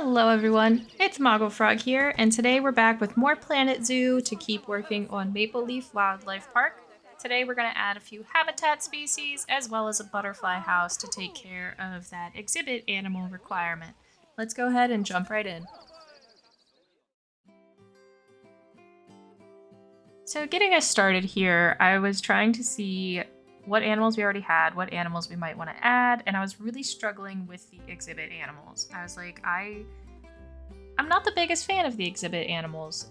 Hello everyone, it's Moggle Frog here, and today we're back with more Planet Zoo to keep working on Maple Leaf Wildlife Park. Today we're going to add a few habitat species as well as a butterfly house to take care of that exhibit animal requirement. Let's go ahead and jump right in. So getting us started here, I was trying to see what animals we already had, what animals we might want to add, and I was really struggling with the exhibit animals. I was like, I'm not the biggest fan of the exhibit animals.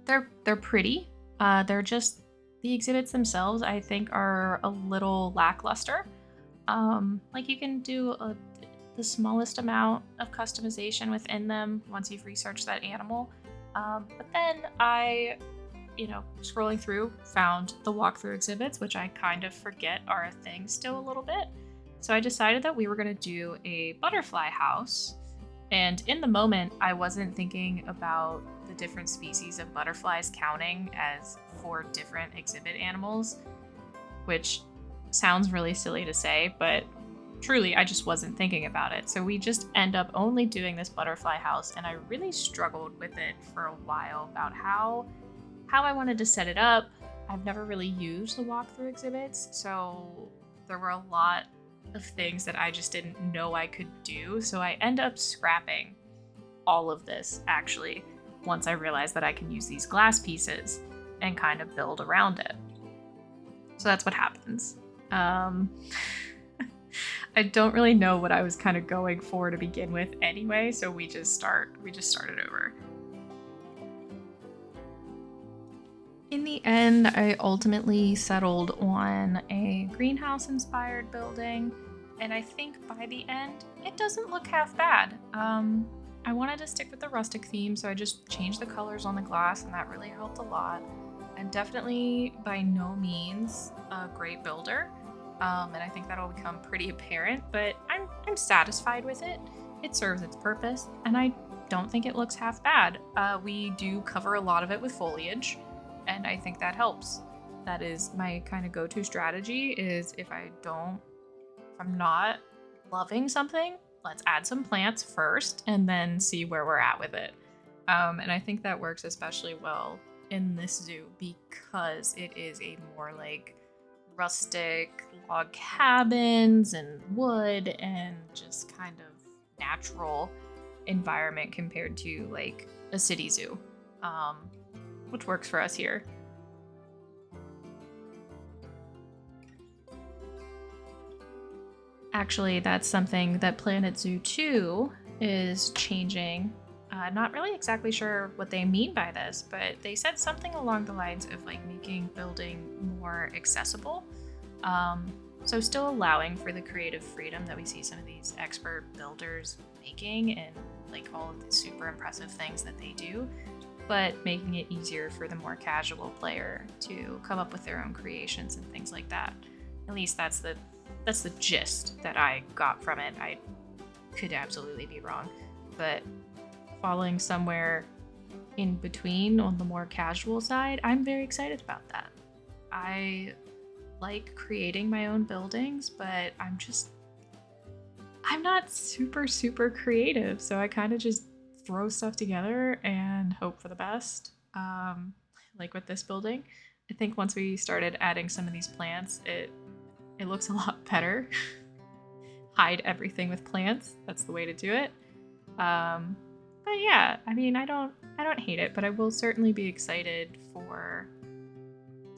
They're pretty. They're just the exhibits themselves. I think are a little lackluster. Like you can do the smallest amount of customization within them once you've researched that animal. But then I, scrolling through, found the walkthrough exhibits, which I kind of forget are a thing still a little bit. So I decided that we were going to do a butterfly house. And in the moment, I wasn't thinking about the different species of butterflies counting as 4 different exhibit animals, which sounds really silly to say, but truly, I just wasn't thinking about it. So we just end up only doing this butterfly house, and I really struggled with it for a while about how I wanted to set it up. I've never really used the walkthrough exhibits, so there were a lot of things that I just didn't know I could do. So I end up scrapping all of this actually once I realized that I can use these glass pieces and kind of build around it. So that's what happens. I don't really know what I was kind of going for to begin with anyway, so we just started over. In the end, I ultimately settled on a greenhouse-inspired building, and I think by the end, it doesn't look half bad. I wanted to stick with the rustic theme, so I just changed the colors on the glass, and that really helped a lot. I'm definitely by no means a great builder, and I think that'll become pretty apparent, but I'm satisfied with it. It serves its purpose, and I don't think it looks half bad. We do cover a lot of it with foliage, and I think that helps. That is my kind of go-to strategy is if I'm not loving something, let's add some plants first and then see where we're at with it. And I think that works especially well in this zoo because it is a more like rustic log cabins and wood and just kind of natural environment compared to like a city zoo. Which works for us here. Actually, that's something that Planet Zoo 2 is changing. Not really exactly sure what they mean by this, but they said something along the lines of like making building more accessible. So still allowing for the creative freedom that we see some of these expert builders making and like all of the super impressive things that they do, but making it easier for the more casual player to come up with their own creations and things like that. At least that's the gist that I got from it. I could absolutely be wrong, but falling somewhere in between on the more casual side, I'm very excited about that. I like creating my own buildings, but I'm not super creative, so I kind of just throw stuff together and hope for the best. Like with this building, I think once we started adding some of these plants, it looks a lot better. Hide everything with plants. That's the way to do it. But yeah, I mean, I don't hate it, but I will certainly be excited for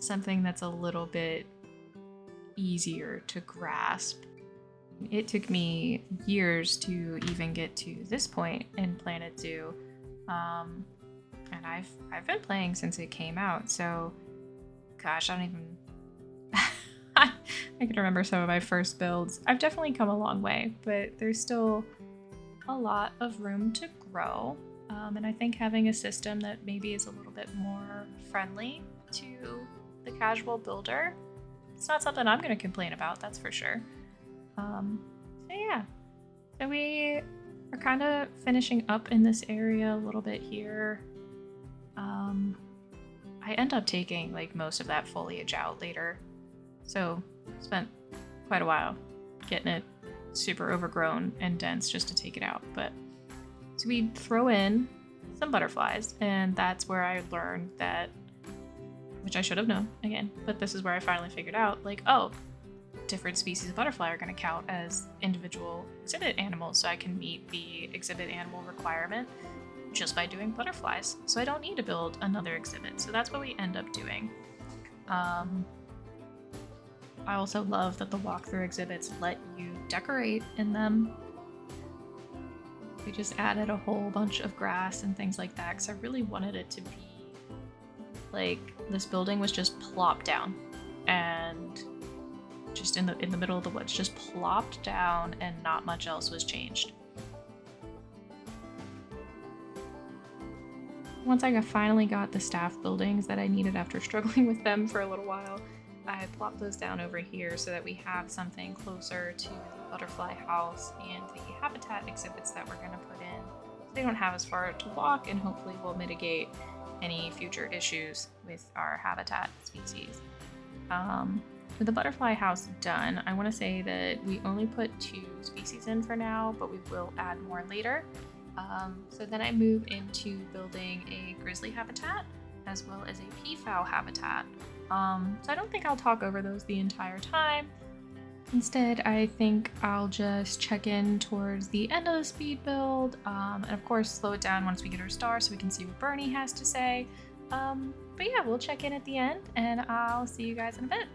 something that's a little bit easier to grasp. It took me years to even get to this point in Planet Zoo, and I've been playing since it came out. So, gosh, I don't even. I can remember some of my first builds. I've definitely come a long way, but there's still a lot of room to grow. And I think having a system that maybe is a little bit more friendly to the casual builder, it's not something I'm going to complain about. That's for sure. So yeah, so we are kind of finishing up in this area a little bit here. I end up taking like most of that foliage out later, so spent quite a while getting it super overgrown and dense just to take it out. But so we throw in some butterflies, and that's where I learned that, which I should have known again, but this is where I finally figured out, like, oh, different species of butterfly are going to count as individual exhibit animals, so I can meet the exhibit animal requirement just by doing butterflies. So I don't need to build another exhibit. So that's what we end up doing. I also love that the walkthrough exhibits let you decorate in them. We just added a whole bunch of grass and things like that because I really wanted it to be like this building was just plopped down and just in the middle of the woods, just plopped down and not much else was changed. Once I finally got the staff buildings that I needed after struggling with them for a little while, I plopped those down over here so that we have something closer to the butterfly house and the habitat exhibits that we're going to put in. So they don't have as far to walk, and hopefully will mitigate any future issues with our habitat species. With the butterfly house done, I want to say that we only put 2 species in for now, but we will add more later. So then I move into building a grizzly habitat as well as a peafowl habitat. So I don't think I'll talk over those the entire time. Instead, I think I'll just check in towards the end of the speed build, and of course slow it down once we get our star so we can see what Bernie has to say. But yeah, we'll check in at the end, and I'll see you guys in a bit.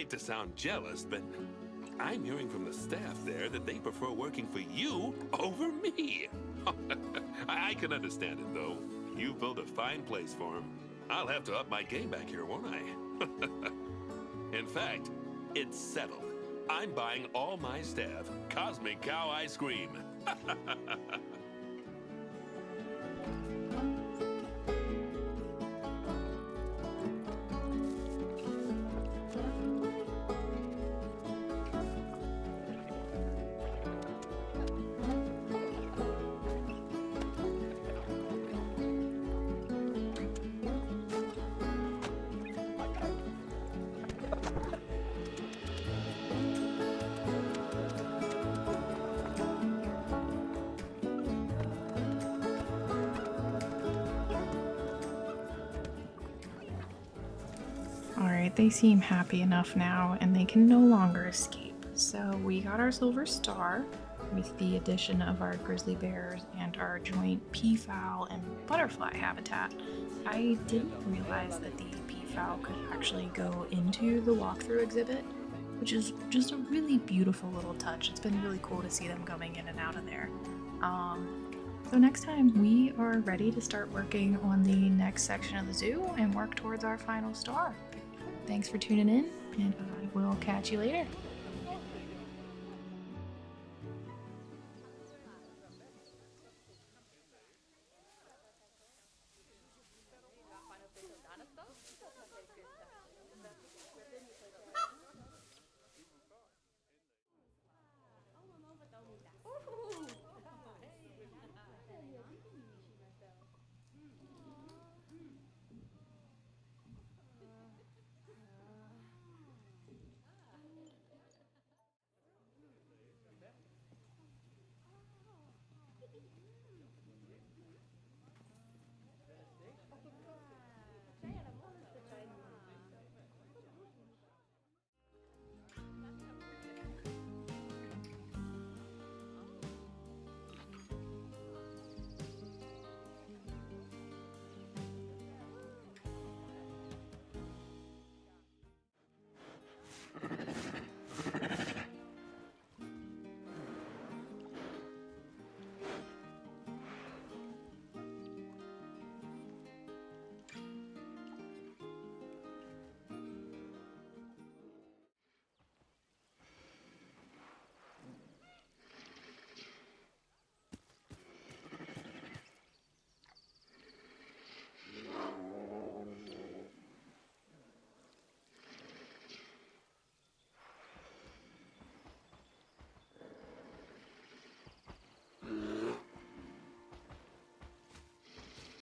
hate to sound jealous, but I'm hearing from the staff there that they prefer working for you over me. I can understand it, though. You built a fine place for them. I'll have to up my game back here, won't I? In fact, it's settled. I'm buying all my staff Cosmic Cow Ice Cream. Alright, they seem happy enough now and they can no longer escape. So we got our silver star with the addition of our grizzly bears and our joint peafowl and butterfly habitat. I didn't realize that the peafowl could actually go into the walkthrough exhibit, which is just a really beautiful little touch. It's been really cool to see them going in and out of there. So next time we are ready to start working on the next section of the zoo and work towards our final star. Thanks for tuning in, and I will catch you later.